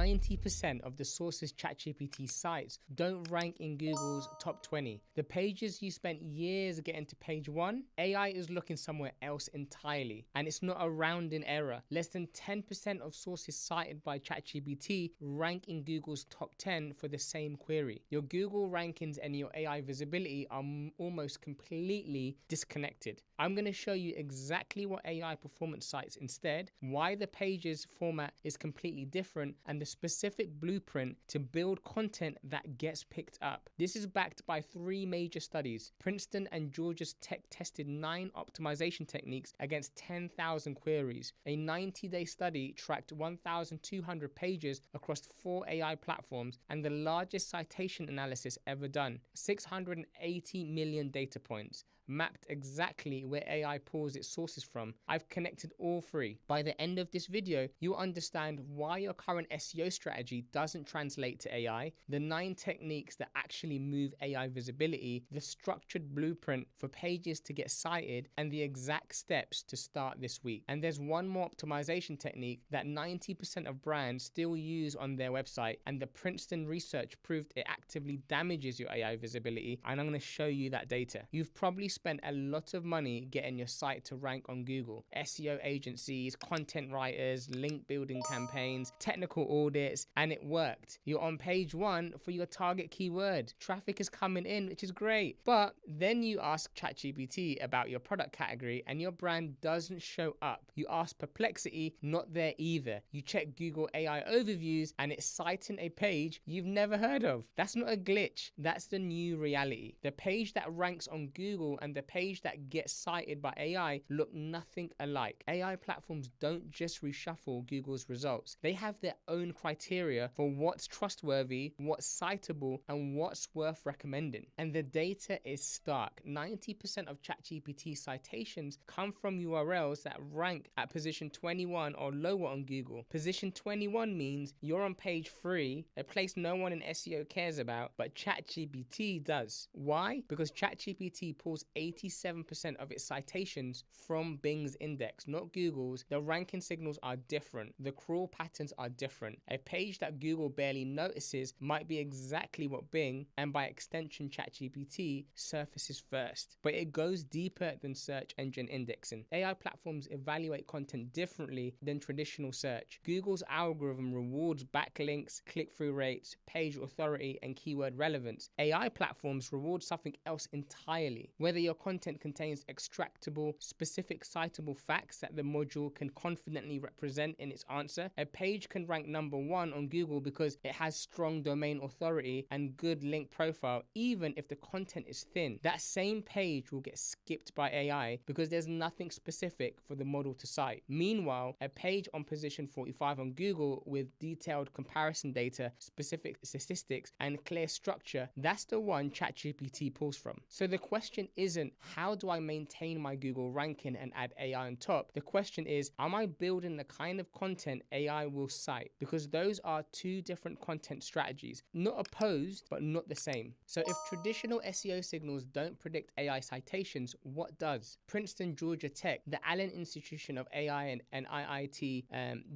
90% of the sources ChatGPT cites don't rank in Google's top 20. The pages you spent years getting to page 1, AI is looking somewhere else entirely. And it's not a rounding error. Less than 10% of sources cited by ChatGPT rank in Google's top 10 for the same query. Your Google rankings and your AI visibility are almost completely disconnected. I'm going to show you exactly what AI performance cites instead, why the page's format is completely different, and the specific blueprint to build content that gets picked up. This is backed by 3 major studies. Princeton and Georgia Tech tested 9 optimization techniques against 10,000 queries. A 90-day study tracked 1,200 pages across 4 AI platforms and the largest citation analysis ever done. 680 million data points, mapped exactly where AI pulls its sources from. I've connected all 3. By the end of this video, you'll understand why your current SEO strategy doesn't translate to AI, the 9 techniques that actually move AI visibility, the structured blueprint for pages to get cited, and the exact steps to start this week. And there's one more optimization technique that 90% of brands still use on their website, and the Princeton research proved it actively damages your AI visibility, and I'm going to show you that data. You've probably spent a lot of money getting your site to rank on Google. SEO agencies, content writers, link building campaigns, technical audits, and it worked. You're on page 1 for your target keyword. Traffic is coming in, which is great. But then you ask ChatGPT about your product category and your brand doesn't show up. You ask Perplexity, not there either. You check Google AI overviews and it's citing a page you've never heard of. That's not a glitch. That's the new reality. The page that ranks on Google and the page that gets cited by AI look nothing alike. AI platforms don't just reshuffle Google's results. They have their own criteria for what's trustworthy, what's citable, and what's worth recommending. And the data is stark. 90% of ChatGPT citations come from URLs that rank at position 21 or lower on Google. Position 21 means you're on page 3, a place no one in SEO cares about, but ChatGPT does. Why? Because ChatGPT pulls 87% of its citations from Bing's index, not Google's. The ranking signals are different. The crawl patterns are different. A page that Google barely notices might be exactly what Bing, and by extension ChatGPT, surfaces first. But it goes deeper than search engine indexing. AI platforms evaluate content differently than traditional search. Google's algorithm rewards backlinks, click-through rates, page authority, and keyword relevance. AI platforms reward something else entirely. Whether your content contains extractable, specific citable facts that the module can confidently represent in its answer, a page can rank number 1 on Google because it has strong domain authority and good link profile, even if the content is thin. That same page will get skipped by AI because there's nothing specific for the model to cite. Meanwhile, a page on position 45 on Google with detailed comparison data, specific statistics, and clear structure, that's the one ChatGPT pulls from. So the question isn't, how do I maintain my Google ranking and add AI on top? The question is, am I building the kind of content AI will cite? Because those are 2 different content strategies, not opposed, but not the same. So if traditional SEO signals don't predict AI citations, what does? Princeton Georgia Tech, the Allen Institution of AI and IIT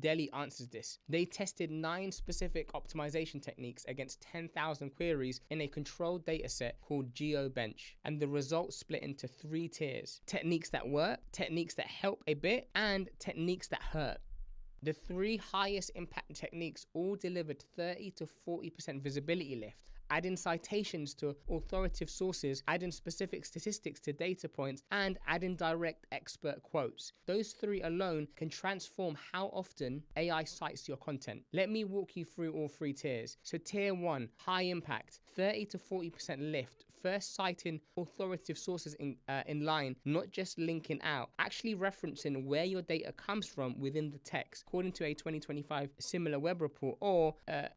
Delhi answers this. They tested 9 specific optimization techniques against 10,000 queries in a controlled data set called GeoBench, and the results split into 3 tiers: techniques that work, techniques that help a bit, and techniques that hurt. The 3 highest impact techniques all delivered 30 to 40% visibility lift. Adding citations to authoritative sources, adding specific statistics to data points, and adding direct expert quotes. Those 3 alone can transform how often AI cites your content. Let me walk you through all 3 tiers. So tier 1, high impact, 30 to 40% lift. First citing authoritative sources in line, not just linking out, actually referencing where your data comes from within the text. According to a 2025 similar web report, or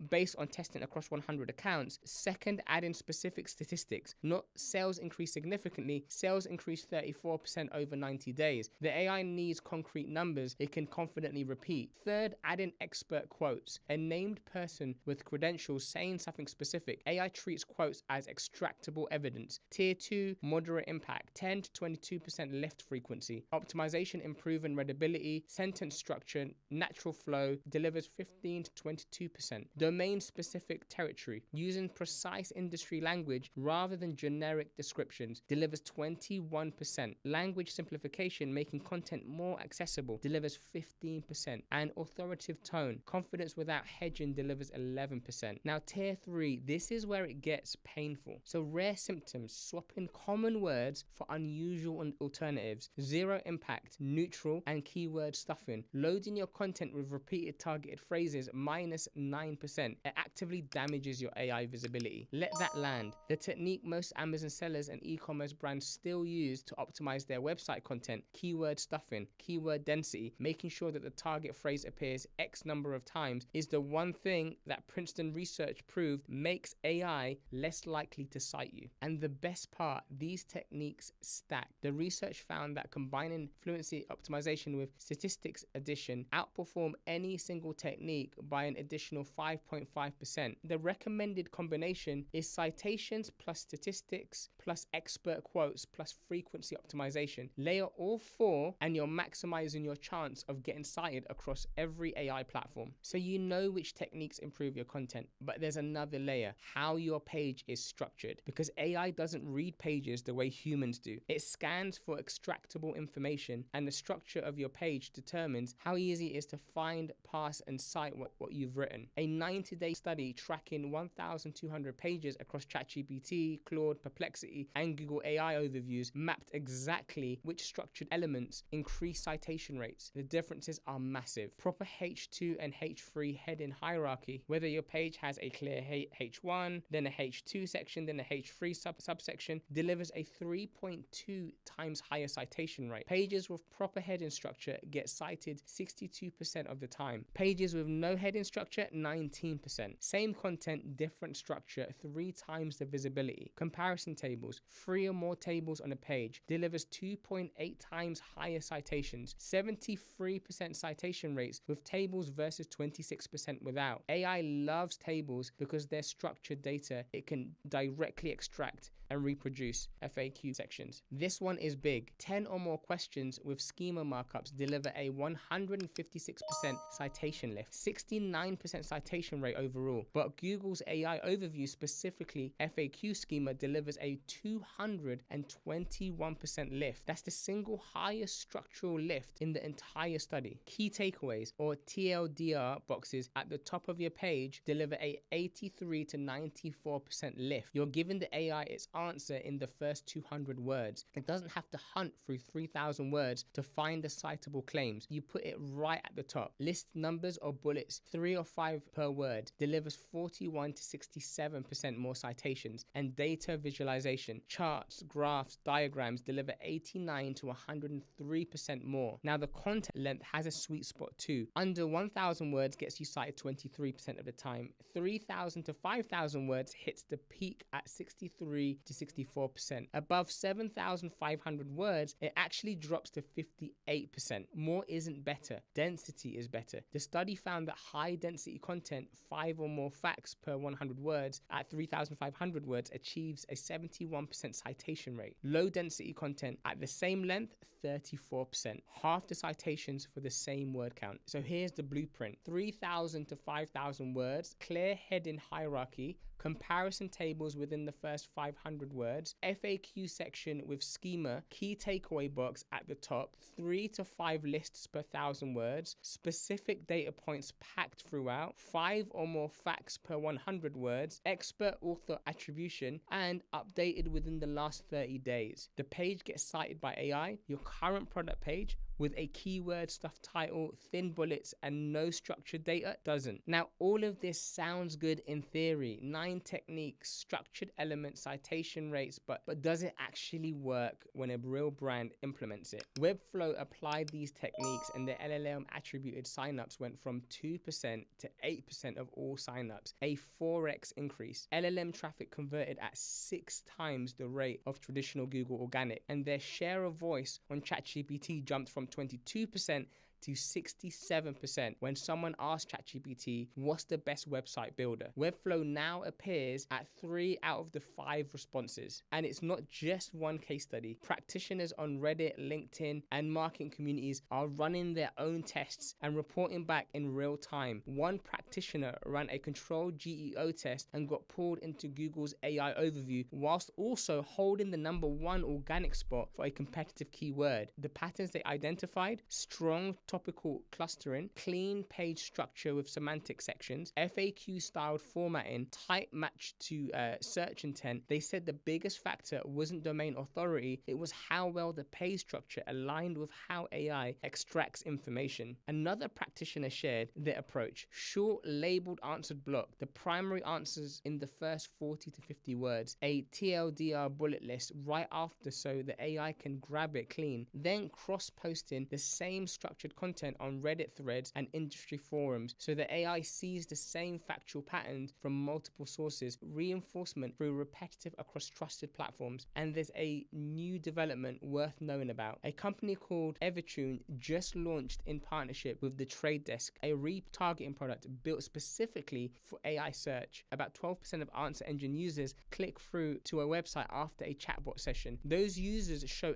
based on testing across 100 accounts, Second, add in specific statistics. Not sales increased significantly, sales increased 34% over 90 days. The AI needs concrete numbers it can confidently repeat. Third, add in expert quotes. A named person with credentials saying something specific. AI treats quotes as extractable evidence. Tier 2, moderate impact, 10 to 22% lift frequency. Optimization, improving readability, sentence structure, natural flow, delivers 15 to 22%. Domain specific territory, using precise industry language rather than generic descriptions, delivers 21%. Language simplification, making content more accessible, delivers 15%. And authoritative tone, confidence without hedging, delivers 11%. Now, tier 3, this is where it gets painful. So, rare symptoms, swapping common words for unusual alternatives, zero impact, neutral, and keyword stuffing. Loading your content with repeated targeted phrases, -9%. It actively damages your AI visibility. Let that land. The technique most Amazon sellers and e-commerce brands still use to optimize their website content, keyword stuffing, keyword density, making sure that the target phrase appears X number of times, is the one thing that Princeton research proved makes AI less likely to cite you. And the best part, these techniques stack. The research found that combining fluency optimization with statistics addition outperform any single technique by an additional 5.5%. The recommended combination is citations plus statistics plus expert quotes plus frequency optimization. Layer all four and you're maximizing your chance of getting cited across every AI platform. So you know which techniques improve your content, but there's another layer, how your page is structured, because AI doesn't read pages the way humans do. It scans for extractable information, and the structure of your page determines how easy it is to find, parse, and cite what you've written. A 90-day study tracking 1,200 pages across ChatGPT, Claude, Perplexity, and Google AI overviews mapped exactly which structured elements increase citation rates. The differences are massive. Proper H2 and H3 heading hierarchy, whether your page has a clear H1, then a H2 section, then a H3 subsection, delivers a 3.2 times higher citation rate. Pages with proper heading structure get cited 62% of the time. Pages with no heading structure, 19%. Same content, different structure, 3 times the visibility. Comparison tables, 3 or more tables on a page, delivers 2.8 times higher citations. 73% citation rates with tables versus 26% without. AI loves tables because they're structured data it can directly extract and reproduce FAQ sections. This one is big. 10 or more questions with schema markups deliver a 156% citation lift, 69% citation rate overall. But Google's AI overview, specifically FAQ schema, delivers a 221% lift. That's the single highest structural lift in the entire study. Key takeaways, or TLDR boxes at the top of your page, deliver a 83 to 94% lift. You're giving the AI its answer in the first 200 words. It doesn't have to hunt through 3,000 words to find the citable claims. You put it right at the top. List numbers or bullets, 3 or 5 per word, delivers 41 to 67% more citations. And data visualization, charts, graphs, diagrams deliver 89 to 103% more. Now the content length has a sweet spot too. Under 1,000 words gets you cited 23% of the time. 3,000 to 5,000 words hits the peak at 63 to 64%. Above 7,500 words, it actually drops to 58%. More isn't better. Density is better. The study found that high density content, 5 or more facts per 100 words at 3,500 words, achieves a 71% citation rate. Low density content at the same length, 34%. Half the citations for the same word count. So here's the blueprint. 3,000 to 5,000 words, clear heading hierarchy, comparison tables within the first 500 words, FAQ section with schema, key takeaway box at the top, 3 to 5 lists per 1,000 words, specific data points packed throughout, 5 or more facts per 100 words, expert author attribution, and updated within the last 30 days. The page gets cited by AI, your current product page with a keyword stuffed title, thin bullets, and no structured data? Doesn't. Now, all of this sounds good in theory. 9 techniques, structured elements, citation rates, but does it actually work when a real brand implements it? Webflow applied these techniques and the LLM attributed signups went from 2% to 8% of all signups, a 4x increase. LLM traffic converted at 6 times the rate of traditional Google organic, and their share of voice on ChatGPT jumped from 22% to 67% when someone asked ChatGPT, what's the best website builder? Webflow now appears at 3 out of the 5 responses. And it's not just one case study. Practitioners on Reddit, LinkedIn, and marketing communities are running their own tests and reporting back in real time. One practitioner ran a controlled GEO test and got pulled into Google's AI overview whilst also holding the #1 organic spot for a competitive keyword. The patterns they identified: strong topical clustering, clean page structure with semantic sections, FAQ styled formatting, tight match to search intent. They said the biggest factor wasn't domain authority, it was how well the page structure aligned with how AI extracts information. Another practitioner shared their approach: short labeled answered block, the primary answers in the first 40 to 50 words, a TLDR bullet list right after so the AI can grab it clean, then cross-posting the same structured content on Reddit threads and industry forums so the AI sees the same factual patterns from multiple sources, reinforcement through repetitive across trusted platforms. And there's a new development worth knowing about. A company called Evertune just launched in partnership with the Trade Desk a retargeting product built specifically for AI search. About 12% of answer engine users click through to a website after a chatbot session. Those users show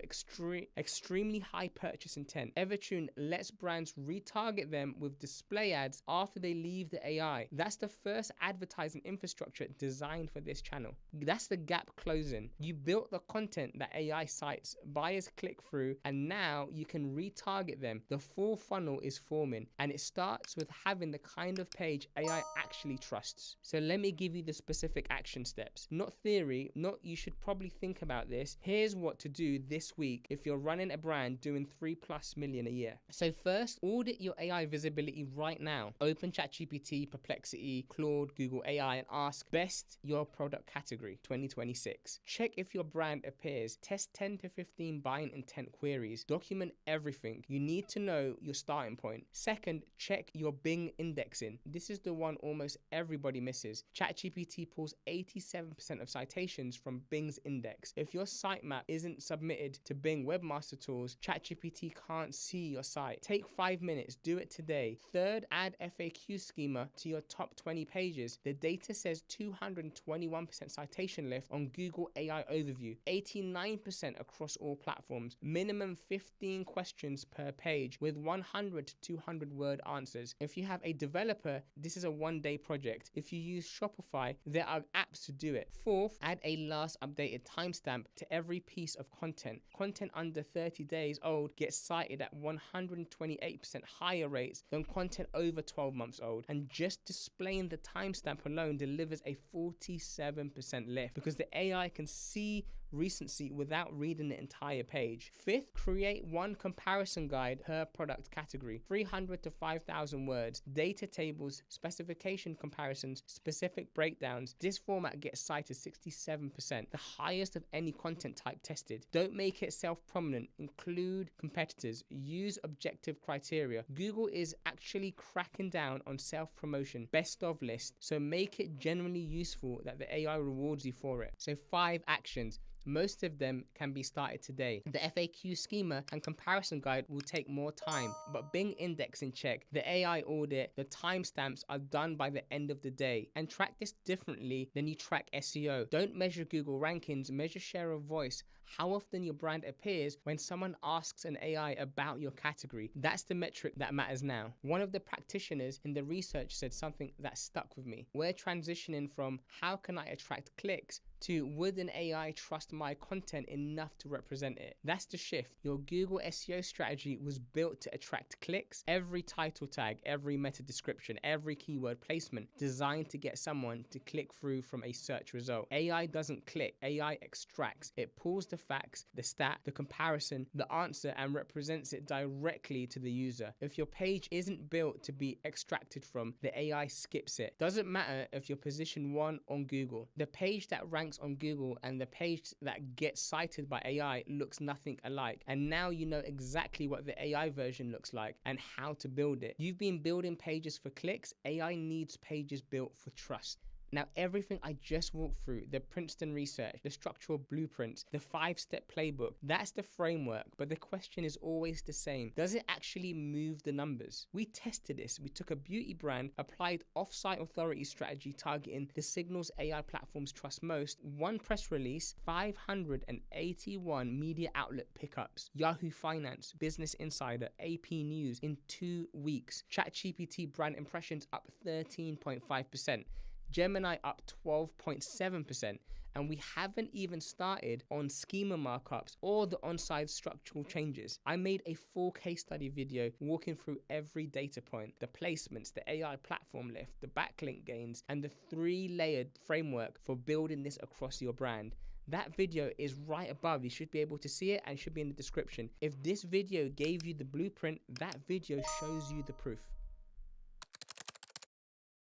extremely high purchase intent. Evertune lets brands retarget them with display ads after they leave the AI. That's the first advertising infrastructure designed for this channel. That's the gap closing. You built the content that AI cites, buyers click through, and now you can retarget them. The full funnel is forming, and it starts with having the kind of page AI actually trusts. So let me give you the specific action steps. Not theory, not you should probably think about this. Here's what to do this week if you're running a brand doing 3+ million a year. So first, audit your AI visibility right now. Open ChatGPT, Perplexity, Claude, Google AI, and ask best your product category 2026. Check if your brand appears. Test 10 to 15 buying intent queries. Document everything. You need to know your starting point. Second, check your Bing indexing. This is the one almost everybody misses. ChatGPT pulls 87% of citations from Bing's index. If your sitemap isn't submitted to Bing Webmaster Tools, ChatGPT can't see your site. Take 5 minutes, do it today. Third, add FAQ schema to your top 20 pages. The data says 221% citation lift on Google AI Overview, 89% across all platforms, minimum 15 questions per page with 100 to 200 word answers. If you have a developer, this is a 1-day project. If you use Shopify, there are apps to do it. Fourth, add a last updated timestamp to every piece of content. Content under 30 days old gets cited at 128% higher rates than content over 12 months old. And just displaying the timestamp alone delivers a 47% lift because the AI can see recency without reading the entire page. Fifth, create one comparison guide per product category, 300 to 5,000 words, data tables, specification comparisons, specific breakdowns. This format gets cited 67%, the highest of any content type tested. Don't make it self-prominent, include competitors, use objective criteria. Google is actually cracking down on self-promotion, best of list, so make it genuinely useful that the AI rewards you for it. So 5 actions. Most of them can be started today. The FAQ schema and comparison guide will take more time, but Bing indexing check, the AI audit, the timestamps are done by the end of the day. And track this differently than you track SEO. Don't measure Google rankings, measure share of voice, how often your brand appears when someone asks an AI about your category. That's the metric that matters now. One of the practitioners in the research said something that stuck with me. We're transitioning from how can I attract clicks to would an AI trust my content enough to represent it? That's the shift. Your Google SEO strategy was built to attract clicks. Every title tag, every meta description, every keyword placement designed to get someone to click through from a search result. AI doesn't click, AI extracts. It pulls the facts, the stat, the comparison, the answer, and represents it directly to the user. If your page isn't built to be extracted from, the AI skips it. Doesn't matter if you're position 1 on Google. The page that ranks on Google and the page that gets cited by AI looks nothing alike. And now you know exactly what the AI version looks like and how to build it. You've been building pages for clicks. AI needs pages built for trust. Now, everything I just walked through, the Princeton research, the structural blueprints, the 5-step playbook, that's the framework, but the question is always the same. Does it actually move the numbers? We tested this. We took a beauty brand, applied off-site authority strategy targeting the signals AI platforms trust most, one press release, 581 media outlet pickups, Yahoo Finance, Business Insider, AP News in 2 weeks, ChatGPT brand impressions up 13.5%. Gemini up 12.7%, and we haven't even started on schema markups or the on-site structural changes. I made a full case study video walking through every data point, the placements, the AI platform lift, the backlink gains, and the 3-layered framework for building this across your brand. That video is right above. You should be able to see it and should be in the description. If this video gave you the blueprint, that video shows you the proof.